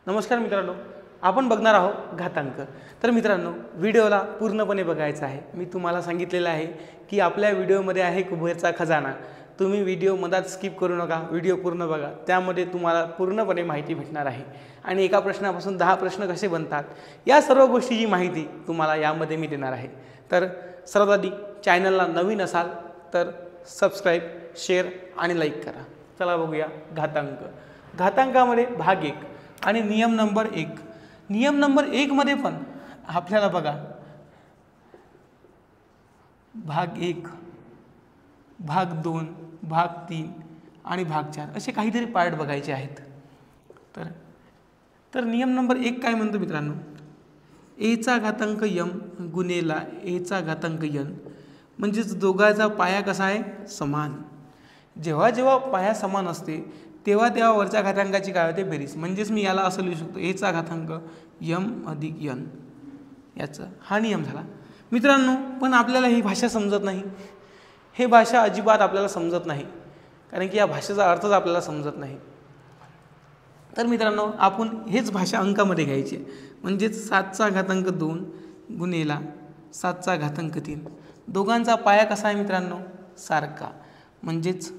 नमस्कार मित्रांनो, आपण बघणार आहोत घातांक। तर मित्रांनो, व्हिडिओला पूर्णपणे बघायचा आहे। मी तुम्हाला सांगितलेलं आहे की आपल्या व्हिडिओमध्ये आहे कुबेरचा खजाना। तुम्ही व्हिडिओ मधात स्किप करू नका, व्हिडिओ पूर्ण बघा, त्यामध्ये तुम्हाला पूर्णपणे माहिती भेटणार आहे। आणि एका प्रश्नापासून 10 प्रश्न कसे बनतात या सर्व गोष्टीची माहिती तुम्हाला यामध्ये मी देणार आहे। तर सर्वात आधी चॅनलला नवीन असाल तर सबस्क्राइब, शेअर आणि लाईक करा। चला बघूया घातांक। घातांकामध्ये भाग 1 आणि नियम नंबर 1। नियम नंबर 1 मध्ये पण आपल्याला बघा भाग 1, भाग 2, भाग 3 आणि भाग 4 असे काहीतरी पार्ट बघायचे आहेत। तर नियम नंबर 1 काय म्हणतो मित्रांनो, a चा घातांक m गुणेला a चा घातांक n म्हणजेच दोघांचा पाया कसा आहे, समान। जेव्हा जेव्हा पाया समान असते तेव्हा तेव्हा वरच्या घातांकाची काय होते, बेरीज। म्हणजेच मी याला असं लिहू शकतो a चा घातांक m अधिक n, याचा हा नियम झाला मित्रांनो। पण आपल्याला ही भाषा समजत नाही, हे भाषा अजिबात आपल्याला समजत नाही, कारण की या भाषेचा अर्थच आपल्याला समजत नाही। तर मित्रांनो, आपण हेच भाषा अंकामध्ये घ्यायची, म्हणजेच 7 चा घातांक 2 गुणेला 7 चा घातांक 3, दोघांचा पाया कसा आहे मित्रांनो, सारखा। म्हणजेच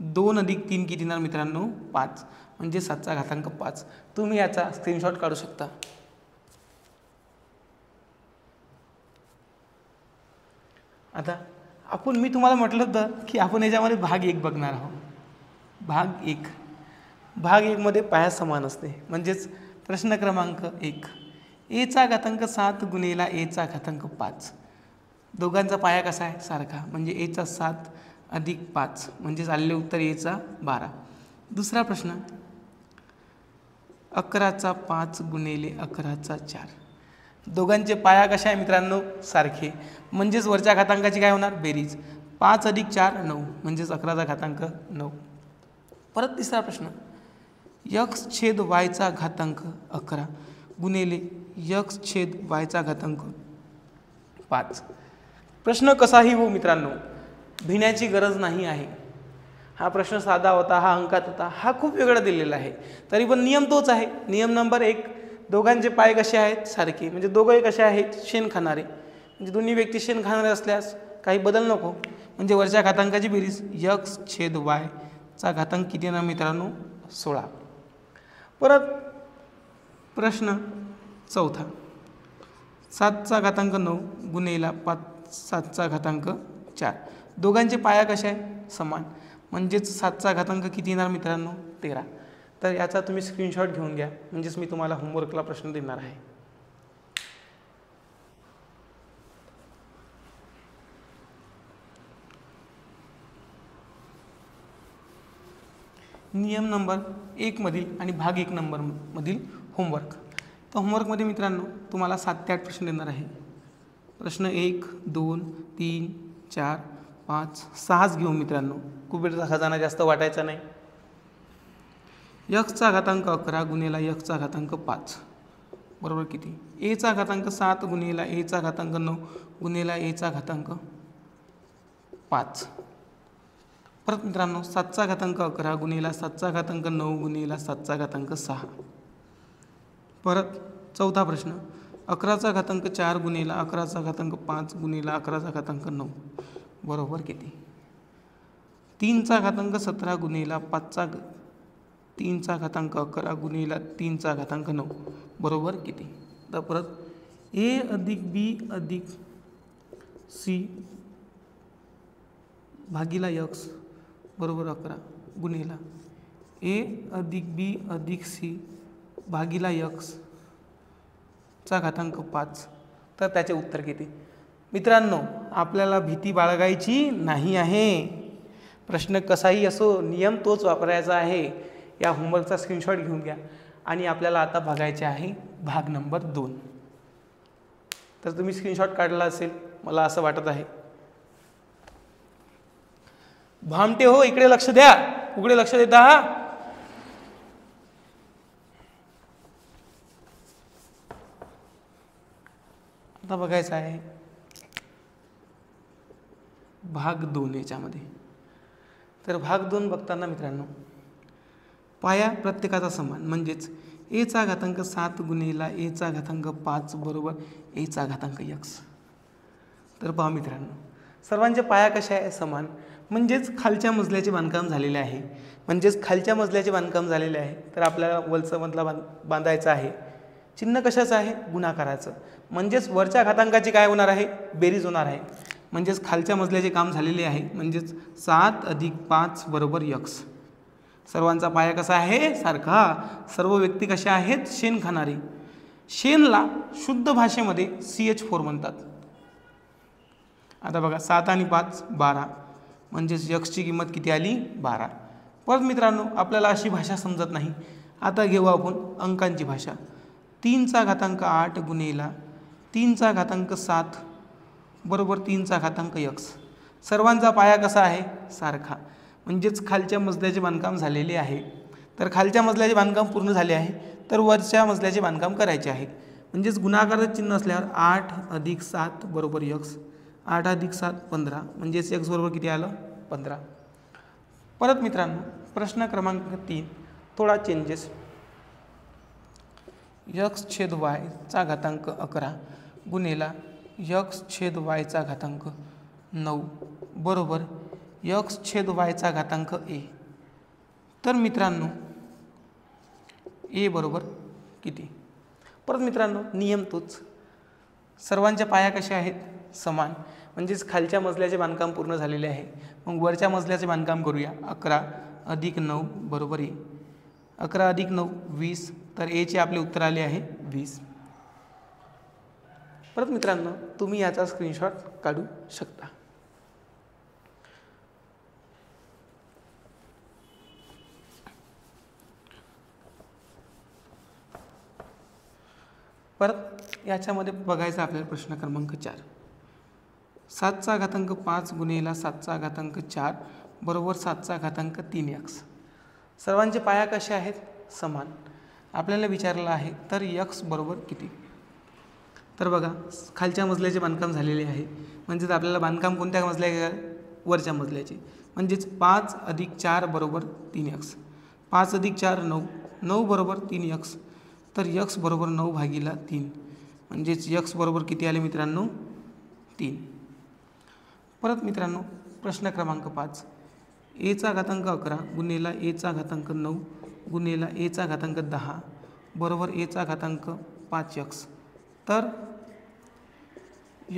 2 अधिक 3 किती येणार मित्रांनो, 5, म्हणजे 7 चा घातांक 5। तुम्ही याचा स्क्रीनशॉट काढू शकता। आता मी तुम्हाला म्हटलं होतं की आपण याच्यामध्ये भाग 1 बघणार आहोत। भाग 1 मध्ये पाया समान असते, म्हणजेच प्रश्न क्रमांक 1, a चा घातांक 7 गुणेला a चा घातांक 5, दोघांचा पाया कसा आहे, सारखा। म्हणजे a चा 7 अधिक 5 म्हणजे आलेले उत्तर a चा 12। दुसरा प्रश्न, 11 चा 5 गुणिले 11 चा 4, दोघांचे पाया कशा आहे मित्रांनो, सारखे। म्हणजेच वरच्या घातांकाची काय होणार, बेरीज। 5 अधिक 4 9, म्हणजेच 11 चा घातांक 9। परत तिसरा प्रश्न, x छेद y चा घातांक 11 गुणिले x छेद y चा घातांक 5। प्रश्न कसाही हो मित्रांनो, भिण्याची गरज नाही आहे। हा प्रश्न साधा होता, हा अंकात होता, हा खूप वेगळा दिलेला आहे, तरी पण नियम तोच आहे। नियम नंबर 1, दोघांचे पाय कसे आहेत, सारखे। म्हणजे दोघंही कसे आहेत, शेण खाणारे। म्हणजे दोन्ही व्यक्ती शेण खाणारे असल्यास काही बदल नको, म्हणजे वरच्या घातांकाची बेरीज x छेद y चा घातांक किती येणार मित्रांनो, 16। परत प्रश्न चौथा, 7 चा घातांक 9 गुणिले 7 चा घातांक 4, दोघांचे पाया कसे आहे, समान। म्हणजेच 7 चा घातांक किती येणार मित्रांनो, 13। तर याचा तुम्ही स्क्रीनशॉट घेऊन घ्या, म्हणजेच मी तुम्हाला होमवर्कला प्रश्न देणार आहे। नियम नंबर 1 मधील आणि भाग 1 नंबर मधील होमवर्क। तर होमवर्कमध्ये मित्रांनो तुम्हाला 7 ते 8 प्रश्न देणार आहे। प्रश्न 1, 2, 3, 4, 5, 6 घेऊ मित्रांनो, कुबेरचा खजाना जास्त वाटायचा नाही। x चा घातांक 11 गुणिले x चा घातांक 5 बरोबर किती, a चा घातांक 7 गुणिले a चा घातांक 9 गुणिले a चा घातांक 5। परत मित्रांनो, 7 चा घातांक 11 गुणिले 7 चा घातांक 9 गुणिले 7 चा घातांक 6। परत चौथा प्रश्न, 11 चा घातांक 4 गुणिले 11 चा घातांक 5 गुणिले 11 चा घातांक 9 बरोबर किती। 3 चा घातांक 17 गुणिले 3 चा घातांक 11 गुणिले 3 चा घातांक 9 बरोबर किती। तर परत a अधिक b अधिक c भागिला x बरोबर 11 गुणिले a अधिक b अधिक c भागिला x चा घातांक 5, तर त्याचे उत्तर किती। मित्रांनो, आपल्याला भीती बाळगायची नाही आहे। प्रश्न कसाही असो, नियम तोच वापरायचा आहे। या होमवर्कचा स्क्रीनशॉट घेऊन घ्या। आणि आपल्याला आता बघायचे आहे भाग नंबर 2। तर तुम्ही स्क्रीनशॉट काढला असेल मला असं वाटत आहे। भामटे हो, इकडे लक्ष द्या, उघडे लक्ष देता हा। आता बघायचं आहे भाग 2 याच्यामध्ये। तर भाग 2 बघताना मित्रांनो, पाया प्रत्येकाचा समान, म्हणजेच एचा घातांक 7 गुणिला एचा घातांक 5 बरोबर एचा घातांक x. तर पहा मित्रांनो, सर्वांच्या पाया कशा आहे? समान. म्हणजेच खालच्या मजल्याचे बांधकाम झालेले आहे. तर आपल्याला वरचा मजला बांधायचा आहे. चिन्ह कशाचं आहे? गुणाकाराचं. म्हणजेच वरच्या घातांकाची काय होणार आहे? बेरीज होणार आहे. म्हणजेच खालच्या मजल्याचे काम झालेले आहे. म्हणजेच 7 अधिक 5 बरोबर x. सर्वांचा पाया कसा आहे? सारखा. सर्व व्यक्ती कशा आहेत? शेण खाणारी. शेणला शुद्ध भाषेमध्ये CH4 म्हणतात. आता बघा 7 आणि 5 12, म्हणजेच यक्सची किंमत किती आली? 12. परत मित्रांनो, आपल्याला अशी भाषा समजत नाही. आता घेऊ आपण अंकांची भाषा. 3चा घातांक 8 गुणिला 3चा घातांक 7 बरोबर 3चा घातांक x. सर्वांचा पाया कसा आहे? सारखा. म्हणजेच खालच्या मजल्याचे बांधकाम झालेले आहे. तर खालच्या मजल्याचे बांधकाम पूर्ण झाले आहे, तर वरच्या मजल्याचे बांधकाम करायचे आहे. म्हणजेच गुणाकाराचं चिन्ह असल्यावर 8 अधिक 7 बरोबर x. 8 अधिक 7 15, म्हणजेच x बरोबर किती आलं? 15. परत मित्रांनो, प्रश्न क्रमांक 3 थोडा चेंजेस. x/y चा घातांक 11 गुणिला x/y चा घातांक 9 बरोबर x/y चा घातांक a. तर मित्रांनो, a बरोबर किती? परत मित्रांनो, नियम तोच. सर्वांच्या पाया कशा आहेत? समान. म्हणजेच खालच्या मजल्याचे बांधकाम पूर्ण झालेले आहे. मग वरच्या मजल्याचे बांधकाम करूया. 11 अधिक 9 बरोबर a. 11 अधिक 9 20, तर a चे आपले उत्तर आले आहे 20. परत मित्रांनो, तुम्ही याचा स्क्रीनशॉट काढू शकता. परत याच्यामध्ये बघायचा आपल्याला प्रश्न क्रमांक 4. 7चा घातांक 5 गुणिला 7चा घातांक 4 बरोबर 7चा घातांक 3x. सर्वांचे पाया कसे आहेत? समान. आपल्याला विचारलं आहे तर x बरोबर किती? तर बघा, खालच्या मजल्याचे बांधकाम झालेले आहे. म्हणजेच आपल्याला बांधकाम कोणत्या मजल्या? वरच्या मजल्याचे. म्हणजेच 5 अधिक 4 बरोबर 3x. 5 अधिक 4 9, 9 बरोबर 3x. तर x बरोबर 9/3. म्हणजेच x बरोबर किती आले मित्रांनो? 3. परत मित्रांनो, प्रश्न क्रमांक 5. एचा घातांक 11 गुणिला एचा घातांक 9 गुणिला एचा घातांक 10 बरोबर एचा घातांक 5x. तर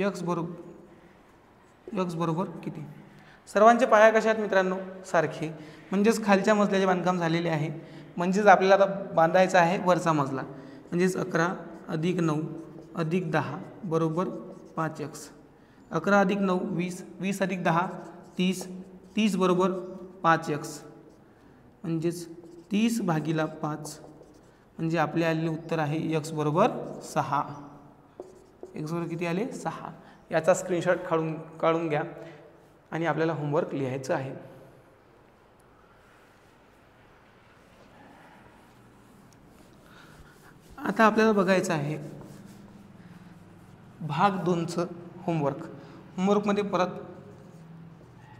x बरोबर किती? सर्वांचे पाया कशा आहेत मित्रांनो? सारखे. म्हणजेच खालच्या मजल्याचे बांधकाम झालेले आहे. म्हणजेच आपल्याला आता बांधायचा आहे वरचा मजला. म्हणजेच 11 अधिक 9 अधिक 10 बरोबर 5x. 11 अधिक 9 20, 20 अधिक 10 30, 30 बरोबर 5x. म्हणजेच 30/5, म्हणजे आपले आलेले उत्तर आहे x बरोबर 6. x बरोबर किती आले? 6. याचा स्क्रीनशॉट काढून घ्या आणि आपल्याला होमवर्क लिहायचं आहे. आता आपल्याला बघायचं आहे भाग 2चं होमवर्क. होमवर्कमध्ये परत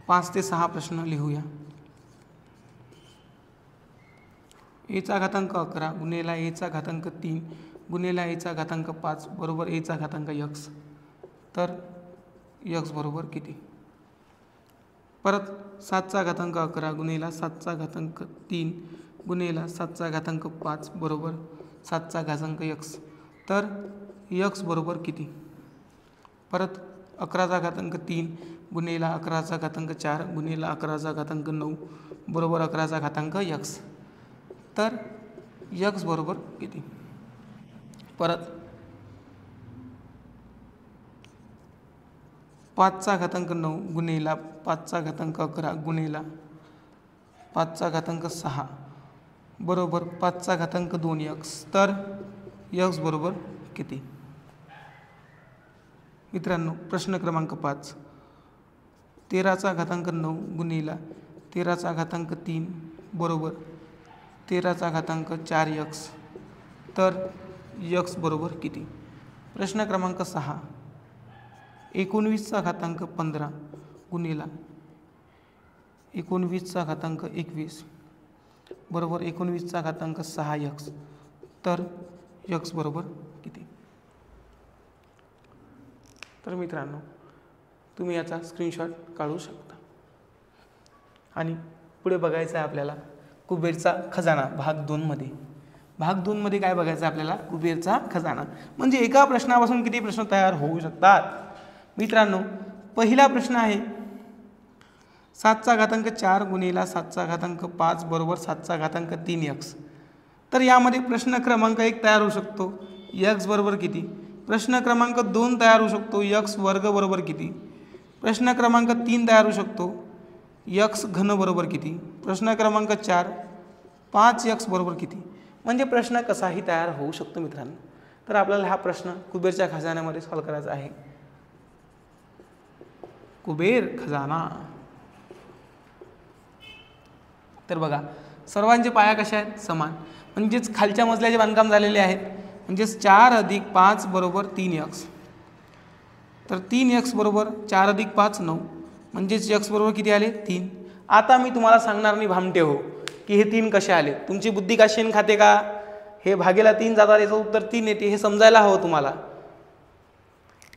5 ते 6 प्रश्न लिहूया. एचा घातांक 11 गुणिला एचा घातांक 3 गुणिला एचा घातांक 5 बरोबर एचा घातांक x. तर x बरोबर किती? परत 7चा घातांक 11 गुणिला 7चा घातांक 3 गुणिला 7चा घातांक 5 बरोबर 7चा घातांक x. तर x बरोबर किती? परत 11चा घातांक 3 गुणिला 11चा घातांक 4 गुणिला 11चा घातांक 9 बरोबर 11चा घातांक x. तर x बरोबर किती? परत 5चा घातांक 9 गुणिला 5चा घातांक 11 गुणिला 5चा घातांक 6 बरोबर 5चा घातांक 2x. तर x बरोबर किती? मित्रांनो, प्रश्न क्रमांक 5. 13चा घातांक 9 गुणिला 13चा घातांक 3 बरोबर 13चा घातांक 4x. तर x बरोबर किती? प्रश्न क्रमांक 6. 19चा घातांक 15 गुणिला 19चा घातांक 21 बरोबर 19चा घातांक 6x. तर x बरोबर किती? तर मित्रांनो, तुम्ही याचा स्क्रीनशॉट काढू शकता. आणि पुढे बघायचं आहे आपल्याला कुबेरचा खजाना भाग 2 मध्ये. भाग 2 मध्ये काय बघायचं आहे आपल्याला? कुबेरचा खजाना. म्हणजे एका प्रश्नापासून किती प्रश्न तयार होऊ शकतात मित्रांनो? पहिला प्रश्न आहे 7⁴ गुणिले 7⁵ बरोबर 7�3x. तर यामध्ये प्रश्न क्रमांक 1 तयार होऊ शकतो, x बरोबर किती. प्रश्न क्रमांक 2 तयार होऊ शकतो, x वर्ग बरोबर किती. प्रश्न क्रमांक 3 तयार होऊ शकतो, x घन बरोबर किती. प्रश्न क्रमांक 4 5x बरोबर किती. म्हणजे प्रश्न कसाही तयार होऊ शकतो मित्रांनो. तर आपल्याला हा प्रश्न कुबेरच्या खजान्यामध्ये सॉल्व्ह करायचा आहे. कुबेर खजाना. तर बघा, सर्वांचे पाया कशा आहेत? समान. म्हणजेच खालच्या मजल्याचे बांधकाम झालेले आहेत. म्हणजेच 4 + 5 बरोबर 3x. तर 3x बरोबर 4 + 5 9. म्हणजेच x बरोबर किती आले? 3. आता मी तुम्हाला सांगणार नाही भामटे हो की हे 3 कसे आले. तुमची बुद्धी का शेण खाते का? हे भागेला 3 जातात, याचं उत्तर 3 येते, हे समजायला हवं तुम्हाला.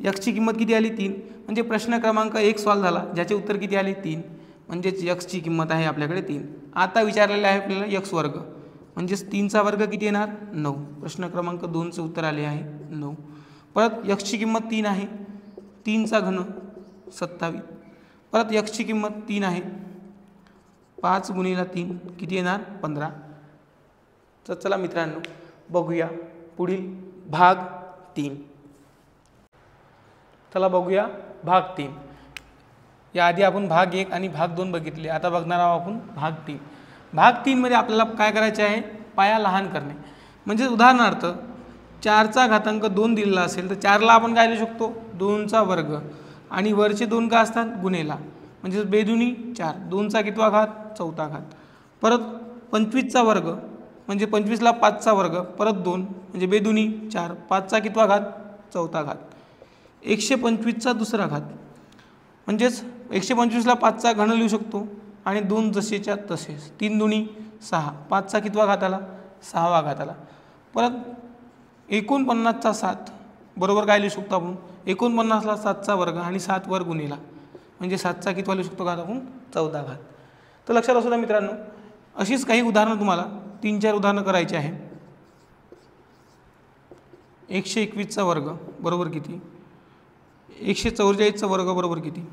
x ची किंमत किती आली? 3. म्हणजे प्रश्न क्रमांक 1 सॉल्व्ह झाला, ज्याचे उत्तर किती आले? 3. म्हणजेच x ची किंमत आहे आपल्याकडे 3. आता विचारलेलं आहे आपल्याला x वर्ग. म्हणजेच 3चा वर्ग किती येणार? 9. प्रश्न क्रमांक 2चे उत्तर आले आहे 9. परत x ची किंमत 3 आहे. 3चा घन 27. परत x ची किंमत 3 आहे. 5 गुणिले 3 किती येणार? 15. तर चला मित्रांनो, बघूया पुढील भाग 3. चला बघूया भाग 3. याआधी आपण भाग 1 आणि भाग 2 बघितले. आता बघणार आहोत आपण भाग 3. भाग 3 मध्ये आपल्याला काय करायचे आहे? पाया लहान करणे. म्हणजे उदाहरणार्थ 4⁴ दिलेला असेल तर 4ला आपण काय लिहू शकतो? 2चा वर्ग. आणि वरचे 2 का असतात? गुणेला. म्हणजे बेदुनी 4. 2चा कितवा घात? 4था घात. परत 25चा वर्ग. म्हणजे 25ला 5चा वर्ग. परत 2 म्हणजे बेदुनी 4. 5चा कितवा घात? 4था घात. 125चा दुसरा घात. म्हणजेच 125ला 5चा घन लिहू शकतो आणि 2 जसेच्या तसेच. 3 दुनी 6. 5चा कितवा घात आला? 6वा घात आला. परत 49चा 7 बरोबर काय लिहू शकतो आपण? 49ला 7चा वर्ग आणि 7 वर गुणिला. म्हणजे 7चा कितवा लिहू शकतो घात आपण? 14 घात. तर लक्षात असू द्या मित्रांनो, अशीच काही उदाहरणं तुम्हाला 3-4 उदाहरणं करायची आहे. 121चा वर्ग बरोबर किती? 144चा वर्ग बरोबर किती?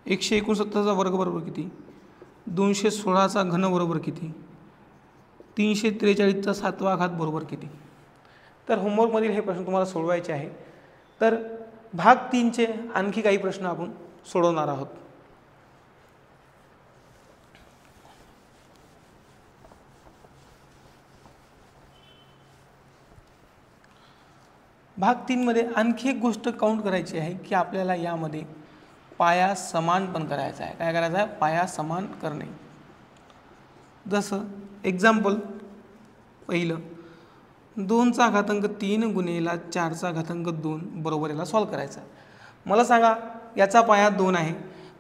169चा वर्ग बरोबर किती? 216चा घन बरोबर किती? 343चा 7वा घात बरोबर किती? तर होमवर्कमधील हे प्रश्न तुम्हाला सोडवायचे आहे. तर भाग 3चे आणखी काही प्रश्न आपण सोडवणार आहोत. भाग 3 मध्ये आणखी एक गोष्ट काउंट करायची आहे की आपल्याला यामध्ये पाया समान पण करायचा आहे. काय करायचं आहे? पाया समान करणे. जसं एक्झाम्पल पहिलं, 2⁵3 गुणिले 4⁵2 बरोबर याला सॉल्व्ह करायचं आहे. मला सांगा, याचा पाया 2 आहे.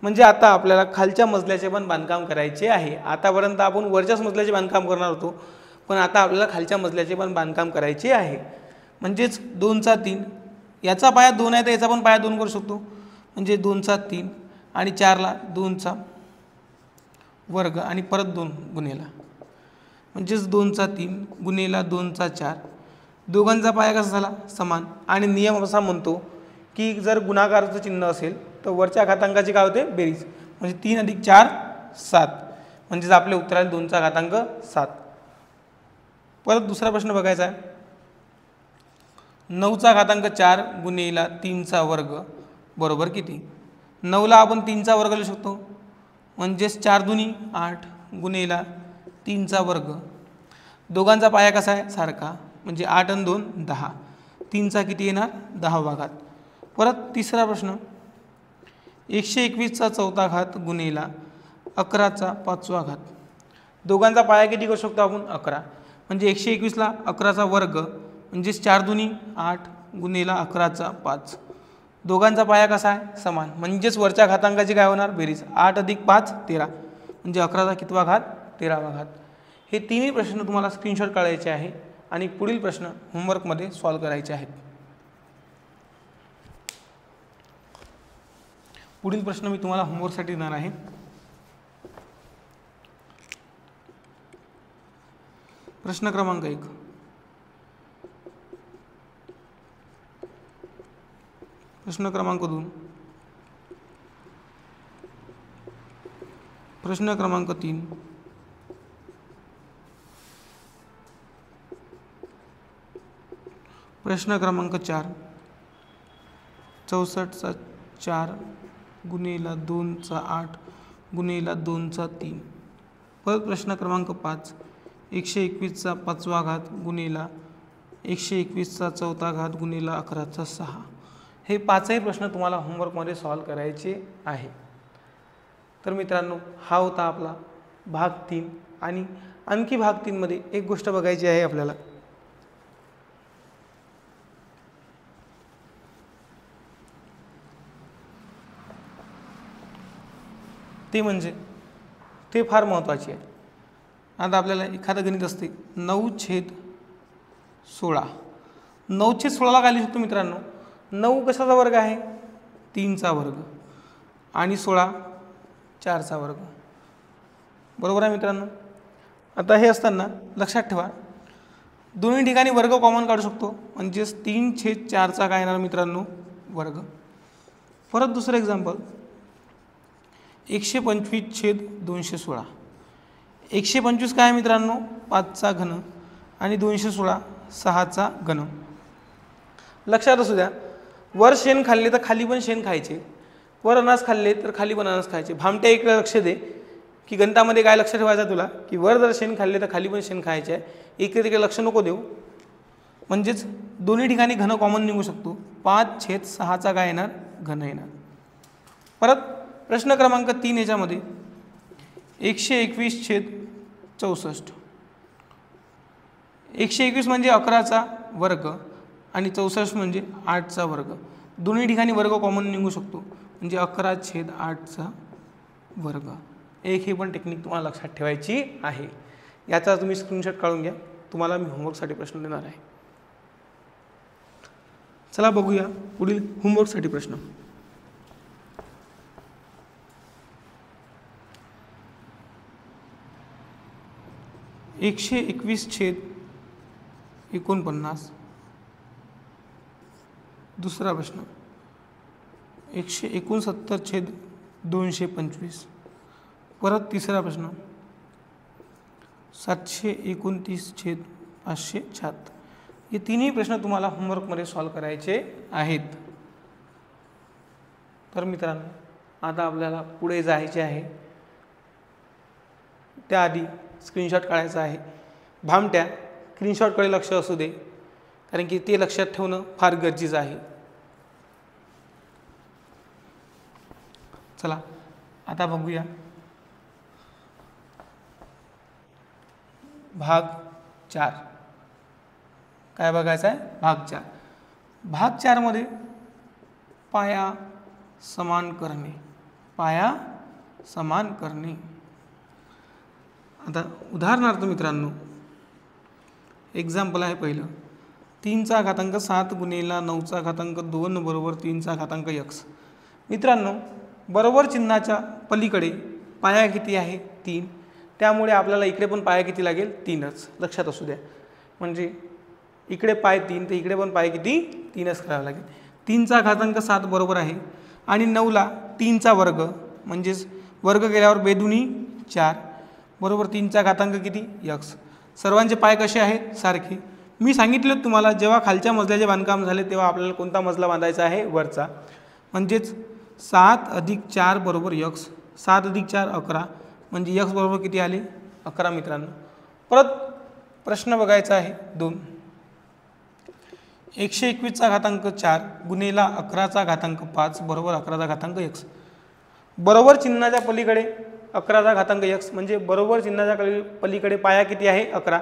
म्हणजे आता आपल्याला खालच्या मजल्याचे पण बांधकाम करायचे आहे. आतापर्यंत आपण वरच्याच मजल्याचे बांधकाम करणार होतो, पण आता आपल्याला खालच्या मजल्याचे पण बांधकाम करायचे आहे. म्हणजेच 2⁵3. याचा पाया 2 आहे तर याचा पण पाया 2 करू शकतो. म्हणजे 2⁵3 आणि 4ला 2चा वर्ग आणि परत 2 गुणेला. म्हणजेच 2⁵3 गुणेला 2⁴. दोघांचा पाया कसा झाला? समान. आणि नियम असा म्हणतो की जर गुणाकाराचं चिन्ह असेल तर वरच्या घातांकाची काय होते? बेरीज. म्हणजे 3 + 4 7. म्हणजेच आपले उत्तर आले 2⁵7. परत दुसरा प्रश्न बघायचा आहे. 9⁴4 गुणिले 3चा वर्ग बरोबर किती? 9ला आपण 3चा वर्ग लिहू शकतो. म्हणजेच 4 दुनी 8 गुणिले 3चा वर्ग. दोघांचा पाया कसा आहे? सारखा. म्हणजे 8 आणि 2 10. 3चा किती येणार? 10वा घात. परत तिसरा प्रश्न, 121चा 4था घात गुणिले 11चा 5वा घात. दोघांचा पाया किती करू शकतो आपण? 11. म्हणजे 121ला 11चा वर्ग. म्हणजेच 4 दुनी 8 गुणिले 11चा 5. दोघांचा पाया कसा आहे? समान. म्हणजेच वरच्या घातांकाची काय होणार? बेरीज. 8 + 5 13. म्हणजे 11चा कितवा घात? 13वा घात. हे तिन्ही प्रश्न तुम्हाला स्क्रीनशॉट काढायचे आहे आणि पुढील प्रश्न होमवर्कमध्ये सॉल्व करायचे आहेत. पुढील प्रश्न मी तुम्हाला होमवर्कसाठी देणार आहे. प्रश्न क्रमांक 1. प्रश्न क्रमांक 2. प्रश्न क्रमांक 3. प्रश्न क्रमांक 4. 64चा 4 गुणिले 2चा 8 गुणिले 2चा 3. परत प्रश्न क्रमांक 5. 121चा 5वा घात गुणिले 121चा 4था घात गुणिले 11चा 6. हे पाचही प्रश्न तुम्हाला होमवर्कमध्ये सॉल्व करायचे आहे. तर मित्रांनो, हा होता आपला भाग 3. आणि आणखी भाग 3 मध्ये एक गोष्ट बघायची आहे आपल्याला. ते म्हणजे ते फार महत्त्वाचे आहे. आता आपल्याला एखादं गणित असते 9/16. 9/16ला काय लिहू शकतो मित्रांनो? 9 कशाचा वर्ग आहे? 3चा वर्ग आणि 16 4चा वर्ग. बरोबर आहे मित्रांनो. आता हे असताना लक्षात ठेवा, दोन्ही ठिकाणी वर्ग कॉमन काढू शकतो. म्हणजेच 3/4चा काय येणार मित्रांनो? वर्ग. परत दुसरं एक्झाम्पल 125/216. 125 काय मित्रांनो? 5चा घन आणि 216 6चा घन. लक्षात असू द्या, वर शेण खाल्ले तर खाली पण शेण खायचे, वर अनास खाल्ले तर खाली पण अनास खायचे. भामट्या इकडे लक्ष दे की गणितामध्ये काय लक्ष ठेवायचं तुला, की वर जर शेण खाल्ले तर खाली पण शेण खायचे आहे. इकडे तिकडे लक्ष नको देऊ. म्हणजेच दोन्ही ठिकाणी घन कॉमन निघू शकतो. 5/6चा काय येणार? घन येणार. परत प्रश्न क्रमांक 3 याच्यामध्ये 121/64. 121 म्हणजे 11चा वर्ग आणि 64 म्हणजे 8चा वर्ग. दोन्ही ठिकाणी वर्ग कॉमन निघू शकतो. म्हणजे 11/8चा वर्ग. एक ही पण टेक्निक तुम्हाला लक्षात ठेवायची आहे. याचा तुम्ही स्क्रीनशॉट काढून घ्या. तुम्हाला मी होमवर्कसाठी प्रश्न देणार आहे. चला बघूया पुढील होमवर्कसाठी प्रश्न. 121/49. दुसरा प्रश्न 169/225. परत तिसरा प्रश्न 729/576. हे तिन्ही प्रश्न तुम्हाला होमवर्कमध्ये सॉल्व करायचे आहेत. तर मित्रांनो, आता आपल्याला पुढे जायचे आहे. त्याआधी स्क्रीनशॉट काढायचा आहे. भामट्या स्क्रीनशॉटकडे लक्ष असू दे, कारण की ते लक्षात ठेवणं फार गरजेचं आहे. चला आता बघूया भाग 4. काय बघायचं आहे? भाग 4. भाग 4 मध्ये पाया समान करणे. पाया समान करणे. आता उदाहरणार्थ मित्रांनो, एक्झाम्पल आहे पहिलं 3चा घातांक 7 गुणिले 9चा घातांक 2 बरोबर 3चा घातांक x. मित्रांनो, बरोबर चिन्हाच्या पलीकडे पाया किती आहे? 3. त्यामुळे आपल्याला इकडे पण पाया किती लागेल? 3च. लक्षात असू द्या. म्हणजे इकडे पाय 3 तर इकडे पण पाय किती? 3च करावा लागेल. 3चा घातांक 7 बरोबर आहे आणि 9ला 3चा वर्ग म्हणजेच वर्ग केल्यावर बेदुनी 4 बरोबर 3चा घातांक किती? x. सर्वांचे पाय कसे आहेत? सारखे. मी सांगितलं तुम्हाला, जेव्हा खालच्या मजल्याचे बांधकाम झाले तेव्हा आपल्याला कोणता मजला बांधायचा आहे? वरचा. म्हणजेच 7 + 4 बरोबर x. 7 + 4 11. म्हणजे x बरोबर किती आले? 11 मित्रांनो. परत प्रश्न बघायचा आहे 2. 121चा घातांक 4 गुणिले 11चा घातांक 5 बरोबर 11चा घातांक x. बरोबर चिन्हाच्या पलीकडे 11चा घातांक x. म्हणजे बरोबर चिन्हाच्या पलीकडे पाया किती आहे? 11.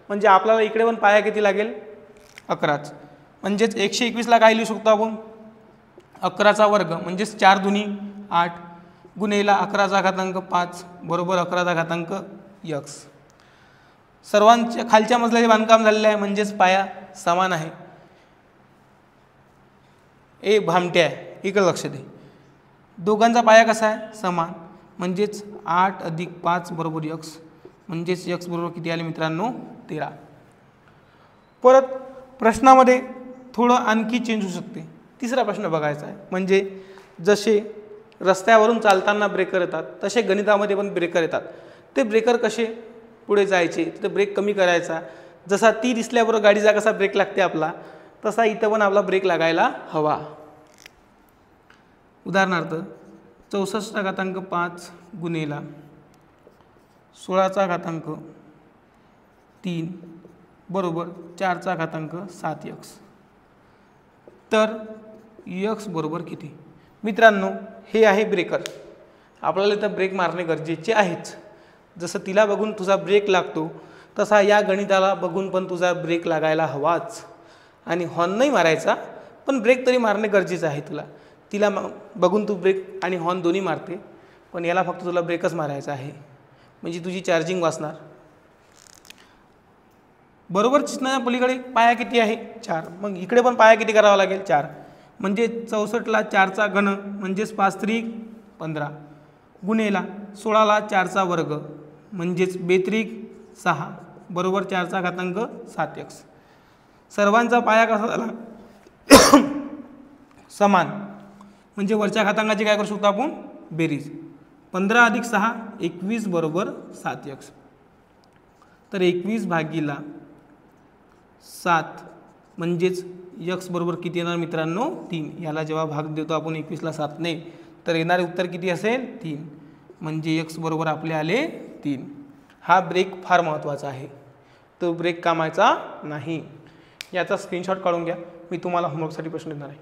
म्हणजे आपल्याला इकडे पण पाया किती लागेल? 11च. म्हणजेच 121ला काय लिहू शकतो आपण? 11चा वर्ग म्हणजेच 4 दुनी 8 गुणिले 11चा घातांक 5 बरोबर 11चा घातांक x. सर्वांच्या खालच्या मजल्याचे बांधकाम झालेलं आहे म्हणजेच पाया समान आहे. ए भामट्या आहे, इकडे लक्ष दे. दोघांचा पाया कसा आहे? समान. म्हणजेच 8 + 5 = x. म्हणजेच x बरोबर किती आले मित्रांनो? 13. परत प्रश्नामध्ये थोडं आणखी चेंज होऊ शकते. तिसरा प्रश्न बघायचा आहे. म्हणजे जसे रस्त्यावरून चालताना ब्रेकर येतात तसे गणितामध्ये पण ब्रेकर येतात. ते ब्रेकर कसे पुढे जायचे, तिथं ब्रेक कमी करायचा. जसा ती दिसल्याबरोबर गाडीचा कसा ब्रेक लागते आपला, तसा इथं पण आपला ब्रेक लागायला हवा. उदाहरणार्थ 64.5 गुणिला 16.3 बरोबर 4.7x. तर x बरोबर किती? मित्रांनो हे आहे ब्रेकर. आपल्याला इथं ब्रेक मारणे गरजेचे आहेच. जसं तिला बघून तुझा ब्रेक लागतो तसा या गणिताला बघून पण तुझा ब्रेक लागायला हवाच. आणि हॉर्न नाही मारायचा, पण ब्रेक तरी मारणे गरजेचं आहे तुला. तिला बघून तू ब्रेक आणि हॉर्न दोन्ही मारते, पण याला फक्त तुला ब्रेकच मारायचा आहे. म्हणजे तुझी चार्जिंग वाचणार. बरोबर चिन्हाच्या पलीकडे पाया किती आहे? 4. मग इकडे पण पाया किती करावा लागेल? 4. म्हणजे 64ला 4चा घन म्हणजेच 5 त्रिक 15 गुणेला 16ला 4चा वर्ग म्हणजेच 2 त्रिक 6 बरोबर 4.7x. सर्वांचा पाया कसा झाला? समान. म्हणजे वरच्या घातांकाची काय करू शकतो आपण? बेरीज. 15 + 6 21 बरोबर 7x. तर 21/7 म्हणजेच x बरोबर किती येणार मित्रांनो? 3. याला जेव्हा भाग देतो आपण 21ला 7 ने, तर येणारे उत्तर किती असेल? 3. म्हणजे x बरोबर आपले आले 3. हा ब्रेक फार महत्त्वाचा आहे. तो ब्रेक कामाचा नाही. याचा स्क्रीनशॉट काढून घ्या. मी तुम्हाला होमवर्कसाठी प्रश्न देणार आहे.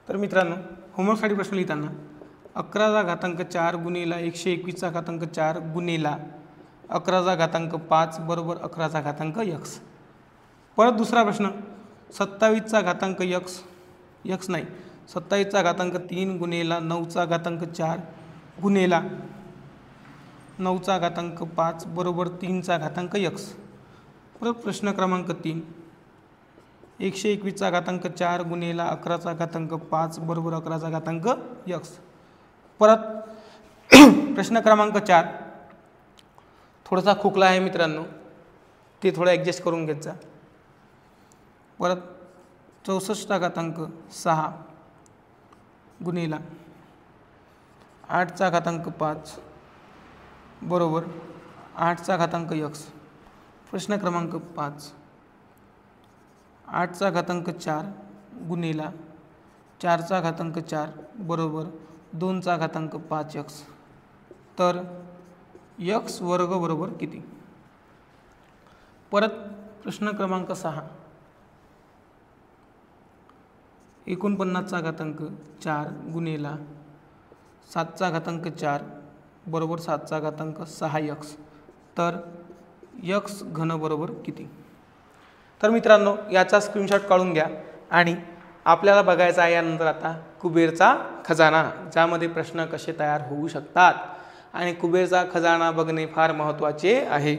तर मित्रांनो होमवर्कसाठी प्रश्न लिहिताना 11.4 गुणिला 121.4 गुणिला 11.5 बरोबर 11.x. परत दुसरा प्रश्न 27.x नाही 27.3 गुणिला 9.4 गुणिला 9.5 बरोबर 3.x. परत प्रश्न क्रमांक 3 121.4 गुणिला 11.5 बरोबर 11.x. परत प्रश्न क्रमांक 4 थोडासा खोकला आहे मित्रांनो, ते थोडं ॲडजस्ट करून घेत जा. परत 64.6 गुणिला 8.5 बरोबर 8.x. प्रश्न क्रमांक 5 8.4 गुणिला 4.4 बरोबर 2.5x. तर x वर्ग बरोबर किती? परत प्रश्न क्रमांक 6 49.4 गुणिला 7.4 बरोबर 7.6x. तर x घन बरोबर किती? तर मित्रांनो याचा स्क्रीनशॉट काढून घ्या. आणि आपल्याला बघायचा आहे यानंतर आता कुबेरचा खजाना, ज्यामध्ये प्रश्न कसे तयार होऊ शकतात. आणि कुबेरचा खजाना बघणे फार महत्त्वाचे आहे.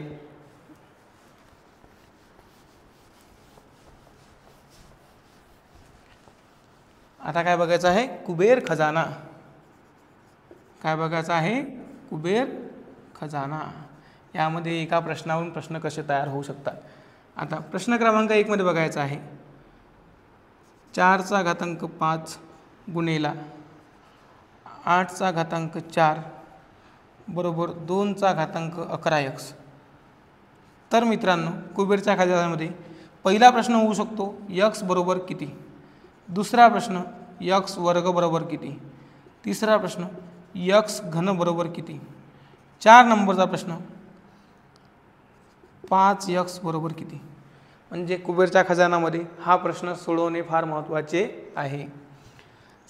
आता काय बघायचं आहे? कुबेर खजाना. काय बघायचं आहे? कुबेर खजाना. यामध्ये एका प्रश्नावरून प्रश्न कसे तयार होऊ शकतात. आता प्रश्न क्रमांक 1 मध्ये बघायचा आहे 4.5 गुणिला 8.4 बरोबर 2.11x. तर मित्रांनो कुबेरच्या खजान्यामध्ये पहिला प्रश्न होऊ शकतो x बरोबर किती. दुसरा प्रश्न x वर्ग बरोबर किती. तिसरा प्रश्न x घन बरोबर किती. 4 नंबरचा प्रश्न 5x बरोबर किती. म्हणजे कुबेरच्या खजानामध्ये हा प्रश्न सोडवणे फार महत्त्वाचे आहे.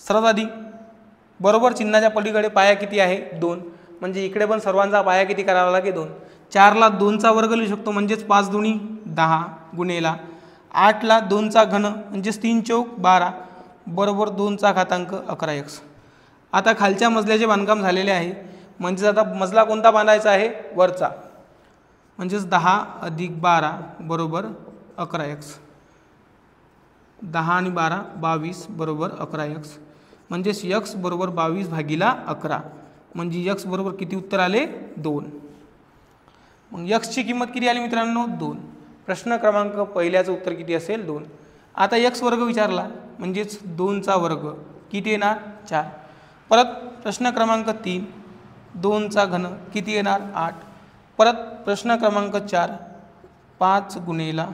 सर्वात आधी बरोबर चिन्हाच्या पलीकडे पाया किती आहे? 2. म्हणजे इकडे पण सर्वांचा पाया किती करावा लागेल? 2. 4ला 2चा वर्ग लिहू शकतो म्हणजेच 5 दुनी 10 गुणिला 8ला 2चा घन म्हणजेच 3 चौक 12 बरोबर 2चा घातांक 11x. आता खालच्या मजल्याचे बांधकाम झालेले आहे, म्हणजेच आता मजला कोणता बांधायचा आहे, वरचा, म्हणजेच 10 + 12 बरोबर 11x. 10 आणि 12 22 बरोबर 11x. म्हणजेच x बरोबर 22/11 म्हणजे x बरोबर किती उत्तर आले, 2. मग x ची किंमत किती आली मित्रांनो, 2. प्रश्न क्रमांक पहिल्याचं उत्तर किती असेल, 2. आता x वर्ग विचारला म्हणजेच 2चा वर्ग किती येणार, 4. परत प्रश्न क्रमांक 3 2चा घन किती येणार, 8. परत प्रश्न क्रमांक 4 5 ×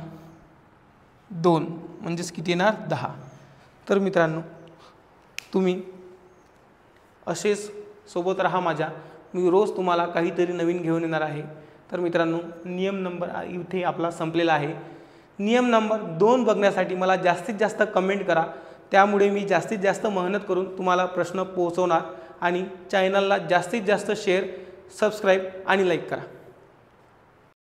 2 म्हणजेच किती येणार, 10. तर मित्रांनो तुम्ही असेच सोबत राहा माझ्या, मी रोज तुम्हाला काहीतरी नवीन घेऊन येणार आहे. तर मित्रांनो नियम नंबर इथे आपला संपलेला आहे. नियम नंबर 2 बघण्यासाठी मला जास्तीत जास्त कमेंट करा, त्यामुळे मी जास्तीत जास्त मेहनत करून तुम्हाला प्रश्न पोहोचवणार. आणि चॅनलला जास्तीत जास्त शेअर, सबस्क्राईब आणि लाईक करा.